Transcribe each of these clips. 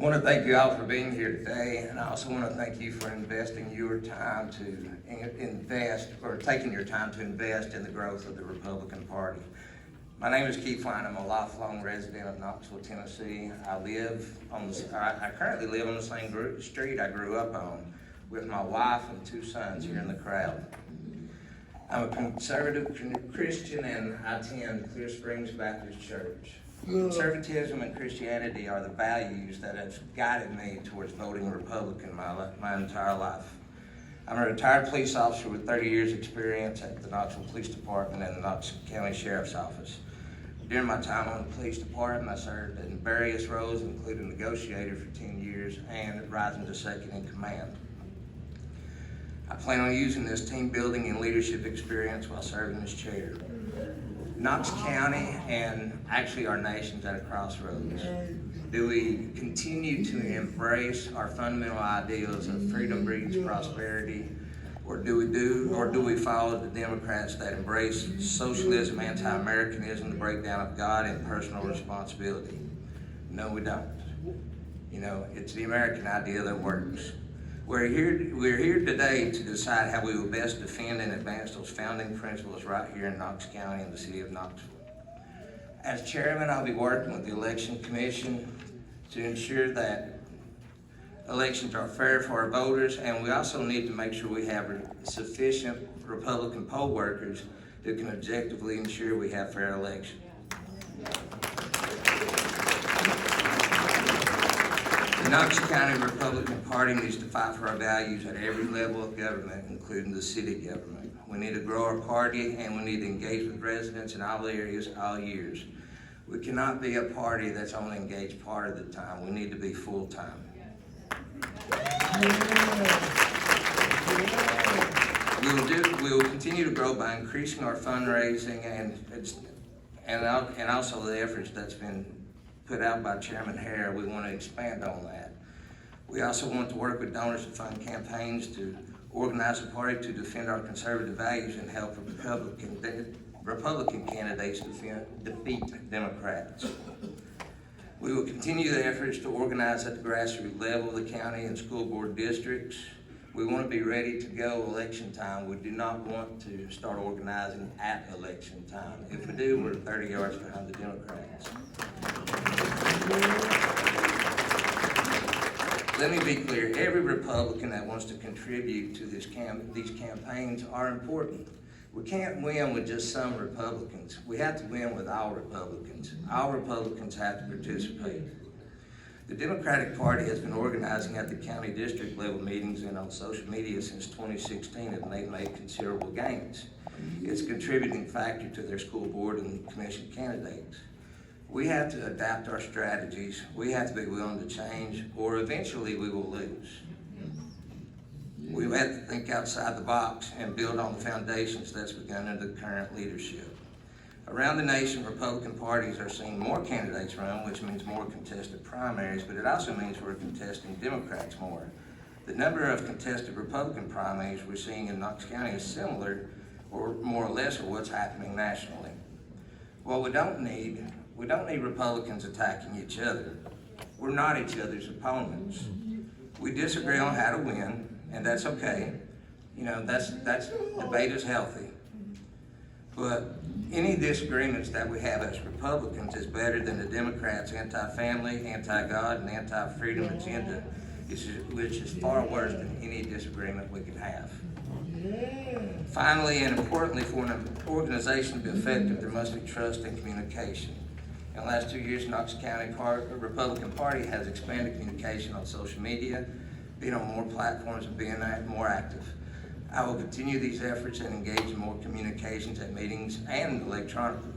I want to thank you all for being here today, and I also want to thank you for investing your time to invest, or taking your time to invest in the growth of the Republican Party. My name is Keith Lyons. I'm a lifelong resident of Knoxville, Tennessee. I currently live on the same street I grew up on with my wife and two sons here in the crowd. I'm a conservative Christian, and I attend Clear Springs Baptist Church. Conservatism and Christianity are the values that have guided me towards voting Republican my entire life. I'm a retired police officer with 30 years experience at the Knoxville Police Department and the Knox County Sheriff's Office. During my time on the police department, I served in various roles, including negotiator for 10 years and rising to second in command. I plan on using this team building and leadership experience while serving as chair. Knox County, and actually our nation's at a crossroads. Do we continue to embrace our fundamental ideals of freedom breeds prosperity, or do we follow the Democrats that embrace socialism, anti-Americanism, the breakdown of God, and personal responsibility? No, we don't. You know, it's the American idea that works. We're here today to decide how we will best defend and advance those founding principles right here in Knox County and the city of Knoxville. As chairman, I'll be working with the Election Commission to ensure that elections are fair for our voters, and we also need to make sure we have sufficient Republican poll workers that can objectively ensure we have fair elections. The Knox County Republican Party needs to fight for our values at every level of government, including the city government. We need to grow our party, and we need to engage with residents in all areas, all years. We cannot be a party that's only engaged part of the time. We need to be full-time. We will continue to grow by increasing our fundraising and also the efforts that's been put out by Chairman Hare. We want to expand on that. We also want to work with donors to fund campaigns to organize a party to defend our conservative values and help Republican candidates defeat Democrats. We will continue the efforts to organize at the grassroots level, the county and school board districts. We want to be ready to go election time. We do not want to start organizing at election time. If we do, we're 30 yards behind the Democrats. Let me be clear, every Republican that wants to contribute to these campaigns are important. We can't win with just some Republicans. We have to win with all Republicans. All Republicans have to participate. The Democratic Party has been organizing at the county district level meetings and on social media since 2016, and they've made considerable gains. It's a contributing factor to their school board and commission candidates. We have to adapt our strategies. We have to be willing to change, or eventually we will lose. We have to think outside the box and build on the foundations that's begun under the current leadership. Around the nation, Republican parties are seeing more candidates run, which means more contested primaries, but it also means we're contesting Democrats more. The number of contested Republican primaries we're seeing in Knox County is similar, or more or less, of what's happening nationally. Well, we don't need Republicans attacking each other. We're not each other's opponents. We disagree on how to win, and that's okay. You know, debate is healthy. But any disagreements that we have as Republicans is better than the Democrats' anti-family, anti-God, and anti-freedom agenda, which is far worse than any disagreement we can have. Finally, and importantly, for an organization to be effective, there must be trust and communication. In the last 2 years, Knox County Republican Party has expanded communication on social media, being on more platforms and being more active. I will continue these efforts and engage in more communications at meetings and electronically.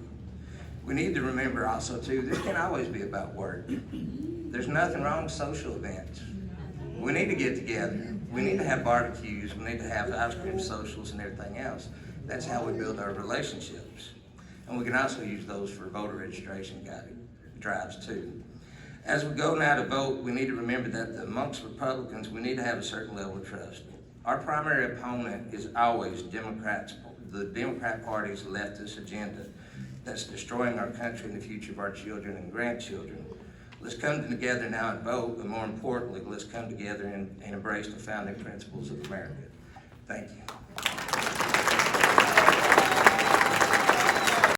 We need to remember also too, this can't always be about work. There's nothing wrong with social events. We need to get together. We need to have barbecues. We need to have ice cream socials and everything else. That's how we build our relationships. And we can also use those for voter registration drives too. As we go now to vote, we need to remember that amongst Republicans, we need to have a certain level of trust. Our primary opponent is always Democrats, the Democrat Party's leftist agenda that's destroying our country and the future of our children and grandchildren. Let's come together now and vote, but more importantly, let's come together and embrace the founding principles of America. Thank you.